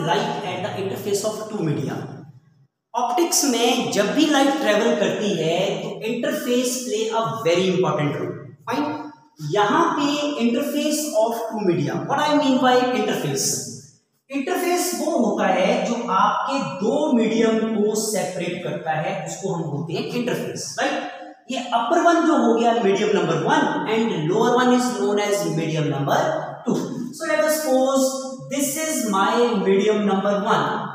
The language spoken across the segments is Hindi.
Light at the interface of two media. Optics में जब भी लाइट ट्रेवल करती है तो interface play a very important role. Fine, यहाँ पे interface of two media, what I mean by interface? Interface वो होता है जो आपके दो मीडियम को सेपरेट करता है, उसको हम बोलते हैं इंटरफेस, राइट? ये अपर वन जो हो गया medium number 1 and lower one is known as medium number 2। So let us suppose this is my medium number 1।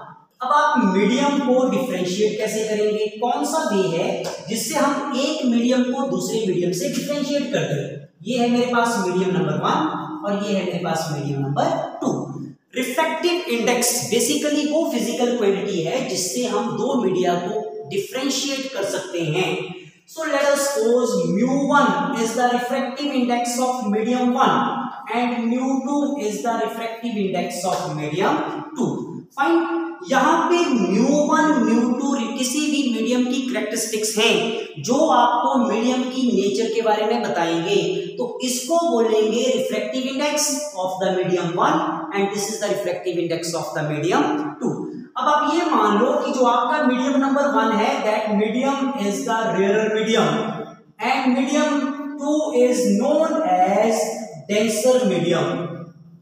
अब आप मीडियम को डिफरेंशिएट कैसे करेंगे? कौन सा वे है जिससे हम एक मीडियम को दूसरे मीडियम से डिफरेंशिएट कर दें? ये है मेरे पास मीडियम नंबर 1 और ये है मेरे पास medium number 2। Refractive index basically वो फिजिकल क्वांटिटी है जिससे हम दो मीडिया को डिफरेंशिएट कर सकते हैं। So let us suppose mu1 is the refractive index of medium 1 and mu2 is the refractive index of medium 2. Fine. यहाँ पे mu1 mu2 किसी भी मीडियम की कैरेक्टरिस्टिक्स हैं जो आपको मीडियम की नेचर के बारे में बताएंगे, तो इसको बोलेंगे refractive index of the medium 1 and this is the refractive index of the medium 2। अब आप ये मान लो कि जो आपका मीडियम नंबर 1 है that medium is the rarer medium and medium 2 is known as denser medium.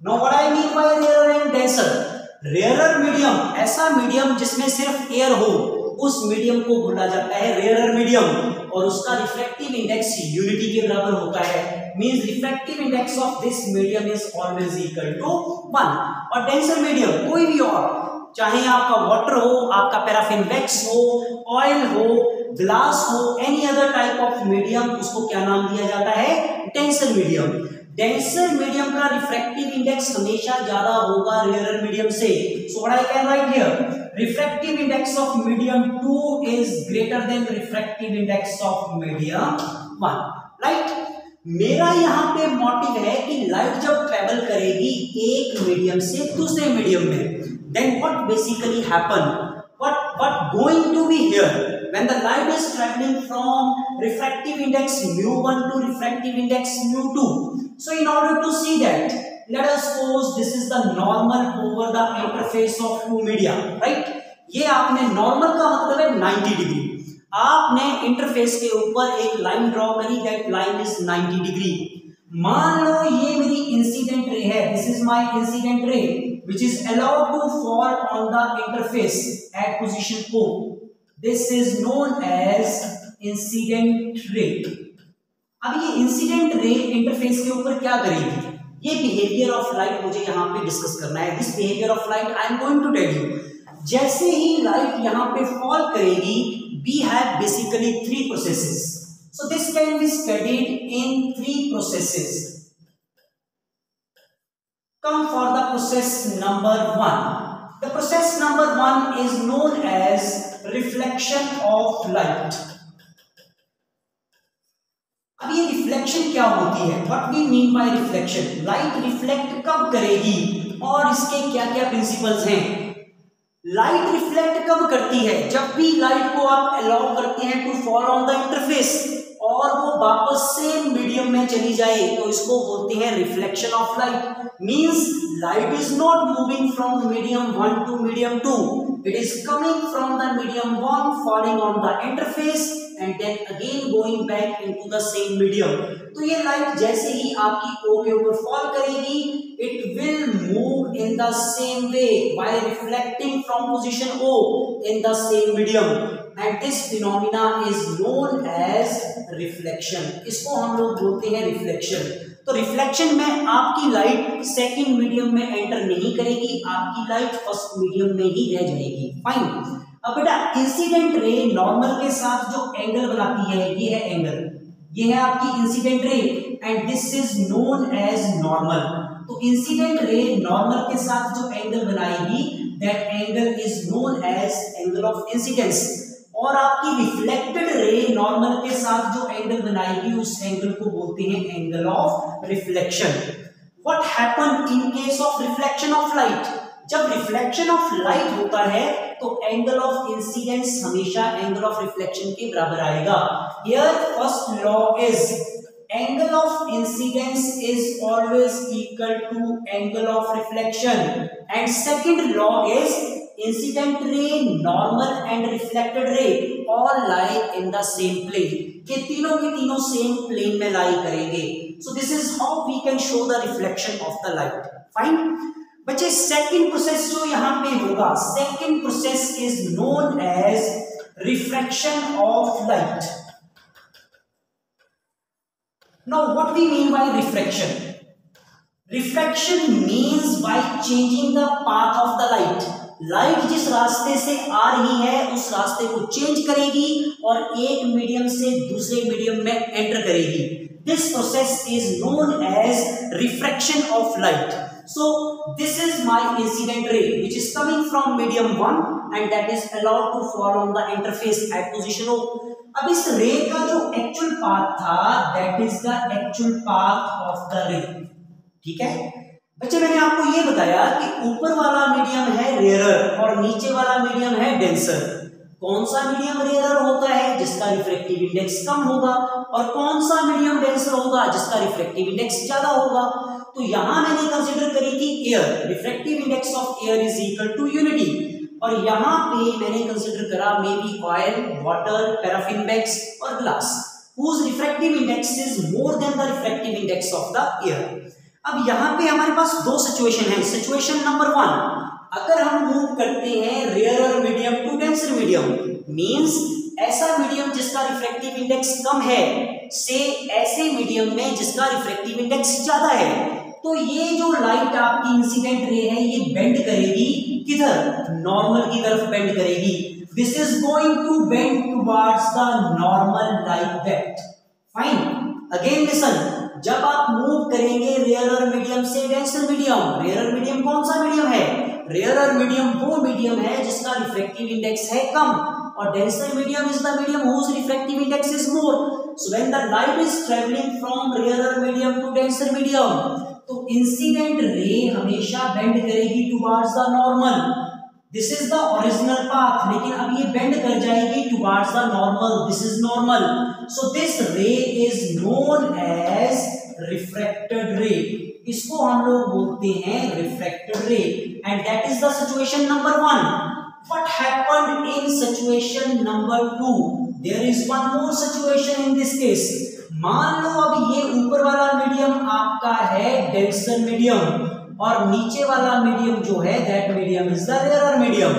Now what I mean by rarer and denser? Rarer medium ऐसा मीडियम जिसमें सिर्फ एयर हो, उस मीडियम को बोला जाता है रेयरर मीडियम और उसका रिफ्रैक्टिव इंडेक्स यूनिटी के बराबर होता है। Means refractive index of this medium is always equal to 1। और डेंसर मीडियम कोई भी और, चाहे आपका वाटर हो, आपका पैराफिन वैक्स हो, ऑयल हो, ग्लास हो, any other type of medium, उसको क्या नाम दिया जाता है? Denser medium. डेंसर मीडियम का रिफ्रैक्टिव इंडेक्स हमेशा ज्यादा होगा रेयरर मीडियम से। So what I can write here, refractive index of medium 2 is greater than refractive index of medium 1, right? मेरा यहाँ पे मोटिव है कि लाइट जब ट्रेवल करेगी एक मीडियम से दूसरे मीडियम में, then what basically happen, what going to be here when the light is traveling from refractive index mu1 to refractive index mu2? So in order to see that, let us suppose this is the normal over the interface of two media, right? ये आपने नॉर्मल का मतलब है 90 डिग्री। आपने इंटरफेस के ऊपर एक लाइन ड्रॉ करी, दैट लाइन इज 90 डिग्री। मान लो ये मेरी इंसिडेंट रे है, this is my incident ray which is allowed to fall on the interface at position O. This is known as incident ray. अब ये इंसिडेंट रे इंटरफेस के ऊपर क्या करेगी? ये बिहेवियर ऑफ लाइट मुझे यहाँ पे डिस्कस करना है। This behaviour of light I am going to tell you. जैसे ही लाइट यहाँ पे फॉल करेगी, we have basically 3 processes. So this can be studied in 3 processes. Come for the process number 1. The process number 1 is known as reflection of light. अब ये रिफ्लेक्शन क्या होती है? What we mean by reflection? Light reflect कब करेगी और इसके क्या क्या प्रिंसिपल्स हैं? लाइट रिफ्लेक्ट कब करती है? जब भी लाइट को आप अलाउ करते हैं to fall on the interface और वो वापस से मीडियम में चली जाए, तो इसको बोलते हैं reflection of light. Means light is not moving from medium 1 to medium 2, it is coming from the medium 1 falling on the interface and then again going back into the same medium. तो ये लाइट जैसे ही आपकी ओ के ऊपर फॉल करेगी, it will move in the same way by reflecting from position O in the same medium and this phenomena is known as reflection. इसको हम लोग बोलते हैं रिफ्लेक्शन। तो रिफ्लेक्शन में आपकी लाइट सेकंड मीडियम में एंटर नहीं करेगी, आपकी लाइट फर्स्ट मीडियम में ही रह जाएगी। फाइन। अब बेटा इंसिडेंट रे नॉर्मल के साथ जो एंगल बनाती है, ये है एंगल, ये है आपकी incident ray and this is known as normal. तो इंसिडेंट रे नॉर्मल के साथ जो एंगल बनाएगी, that angle is known as angle of incidence. और आपकी रिफ्लेक्टेड रे नॉर्मल के साथ जो एंगल बनाएगी, उस एंगल को बोलते हैं angle of reflection. What happen in case of reflection of light? जब रिफ्लेक्शन ऑफ लाइट होता है तो एंगल ऑफ इंसिडेंस हमेशा एंगल ऑफ रिफ्लेक्शन के बराबर आएगा। Here first law is angle of incidence is always equal to angle of reflection, and second law is incident ray, normal and reflected ray all lie in the same plane, के तीनों सेम प्लेन में लाई करेंगे. So this is how we can show the reflection of the light. Fine. बच्चे सेकंड प्रोसेस जो यहाँ पे होगा, second process is known as refraction of light. Now what we mean by refraction? Refraction means by changing the path of the light. Light जिस रास्ते से आ रही है उस रास्ते को चेंज करेगी और एक मीडियम से दूसरे मीडियम में एंटर करेगी. This process is known as refraction of light. So this is my incident ray which is coming from medium 1 and that is allowed to fall on the interface at position O. अब इस रे का जो एक्चुअल पाथ था that is the actual path of the ray. ठीक है बच्चे, मैंने आपको ये बताया कि ऊपर वाला मीडियम है रेयरर और नीचे वाला मीडियम है डेंसर. कौन सा मीडियम रेयरर होता है? जिसका रिफ्रैक्टिव इंडेक्स कम होगा. और कौन सा मीडियम डेंसर होगा? जिसका रिफ्रैक्टिव इंडेक्स ज्यादा होगा. तो यहां मैंने कंसीडर करी थी air. Refractive index of air is equal to unity. और यहां पे मैंने कंसीडर करा maybe oil, water, paraffin bags और glass whose refractive index is more than the refractive index of the air. अब यहाँ पे हमारे पास दो सिचुएशन है. सिचुएशन नंबर 1, अगर हम मूव करते हैं rarer medium to denser medium, means ऐसा मीडियम जिसका रिफ्रैक्टिव इंडेक्स कम है से ऐसे मीडियम में जिसका रिफ्रैक्टिव इंडेक्स ज्यादा है, तो ये जो लाइट आपकी इंसिडेंट रे है ये बेंड करेगी किधर? नॉर्मल की तरफ बेंड करेगी. This is going to bend towards the normal like that. Fine. Again listen, जब आप मूव करेंगे रेयरर मीडियम से डेंसर मीडियम, रेयरर मीडियम कौन सा मीडियम है? रेयरर मीडियम वो मीडियम है जिसका रिफ्रैक्टिव इंडेक्स है कम, और denser medium is the medium whose refractive index is more. So when the light is traveling from rarer medium to denser medium, तो इंसिडेंट रे हमेशा बेंड करेगी towards the normal. This is the original path, लेकिन अब ये बेंड कर जाएगी towards the normal. This is normal. So this ray is known as refracted ray. इसको हम लोग बोलते हैं refracted ray, and that is the situation number 1. What happened in situation number 2? There is one more situation in this case. मान लो अब ये ऊपर वाला मीडियम आपका है डेंसर मीडियम और नीचे वाला मीडियम जो है that medium is the rarer medium,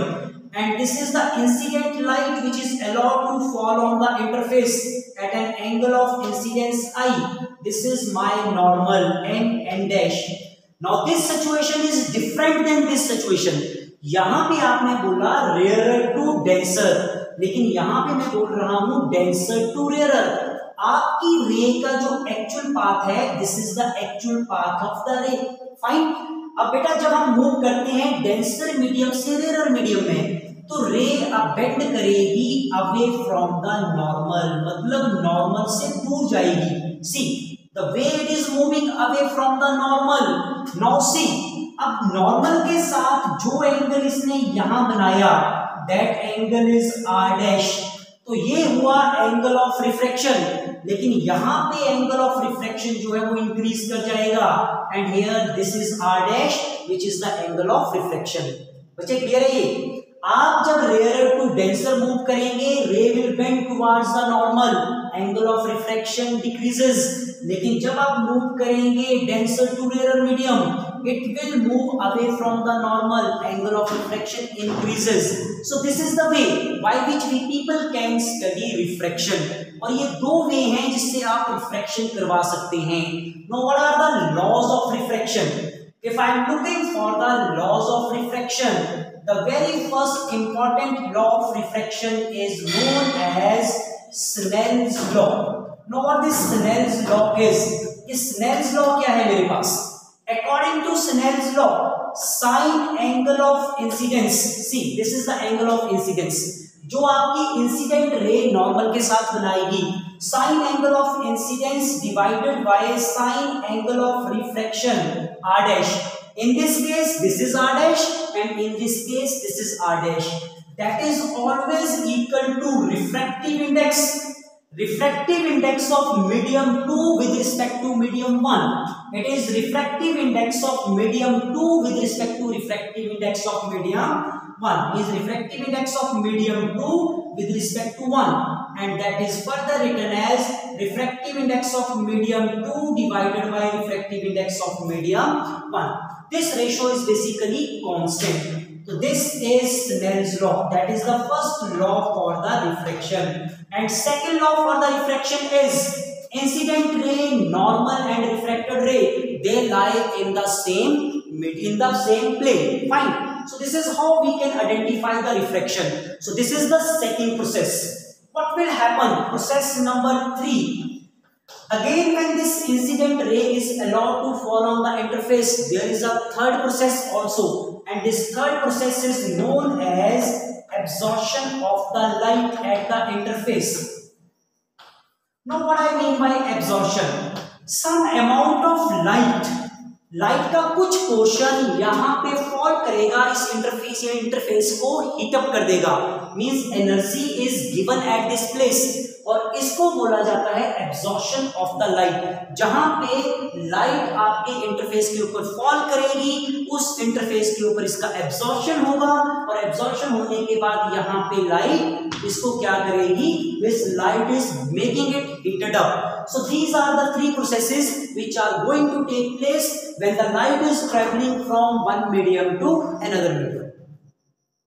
and this is the incident light which is allowed to fall on the interface at an angle of incidence I. This is my normal n dash. Now this situation is different than this situation. यहां पे आपने बोला रेयरर टू डेंसर, लेकिन यहां पे मैं बोल रहा हूं डेंसर टू रेयरर. आपकी रे का जो एक्चुअल पाथ है this is the actual path of the ray. Fine. अब बेटा जब हम मूव करते हैं डेंसर मीडियम से रेयरर मीडियम में, तो रे अब बेंड करेगी अवे फ्रॉम द नॉर्मल, मतलब नॉर्मल से दूर जाएगी. See the way it is moving away from the normal. Now see, अब नॉर्मल के साथ जो एंगल इसने यहां बनाया that angle is R dash. तो ये हुआ एंगल ऑफ रिफ्रैक्शन, लेकिन यहां पे एंगल ऑफ रिफ्रैक्शन जो है वो इंक्रीज कर जाएगा, and here this is R dash which is the angle of refraction. बच्चे क्लियर है ये? आप जब रेयरर टू डेंसर मूव करेंगे ray will bend towards the normal, angle of refraction decreases. लेकिन जब आप मूव करेंगे denser to rarer medium it will move away from the normal, angle of refraction increases. So this is the way by which we people can study refraction. और ये दो वे हैं जिससे आप रिफ्रैक्शन करवा सकते हैं. Now what are the laws of refraction? If I am looking for the laws of refraction, the very first important law of refraction is known as Snell's law. Now what this Snell's law is? इस Snell's law क्या है मेरे पास? According to Snell's law, sine angle of incidence, see this is the angle of incidence, जो आपकी इंसिडेंट रे नॉर्मल के साथ बनाएगी. Sine angle of incidence divided by sine angle of refraction R dash. In this case this is r dash and in this case this is r dash. That is always equal to refractive index. refractive index of medium 2 with respect to medium 1. It is refractive index of medium 2 with respect to refractive index of medium 1. Is refractive index of medium 2 with respect to 1, and that is further written as refractive index of medium 2 divided by refractive index of medium 1. This ratio is basically constant. So this is Snell's law. That is the first law for the refraction. And second law for the refraction is incident ray, normal and refracted ray, they lie in the same plane. Fine. So this is how we can identify the refraction. So this is the second process. What will happen? Process number 3. Again, when this incident ray is allowed to fall on the interface, there is a third process also, and this third process is known as absorption of the light at the interface. Now what I mean by absorption? Some amount of light का कुछ पोर्शन यहाँ पे फॉल करेगा इस इंटरफेस या इंटरफेस को हीट अप कर देगा, means energy is given at this place, और इसको बोला जाता है एब्जॉर्प्शन ऑफ द लाइट। जहां पे लाइट आपके इंटरफेस के ऊपर फॉल करेगी, उस इंटरफेस के ऊपर इसका एब्जॉर्प्शन होगा, और एब्जॉर्प्शन होने के बाद यहाँ पे लाइट इसको क्या करेगी, this light is making it heated up. So these are the three processes which are going to take place when the light is traveling from one medium to another medium.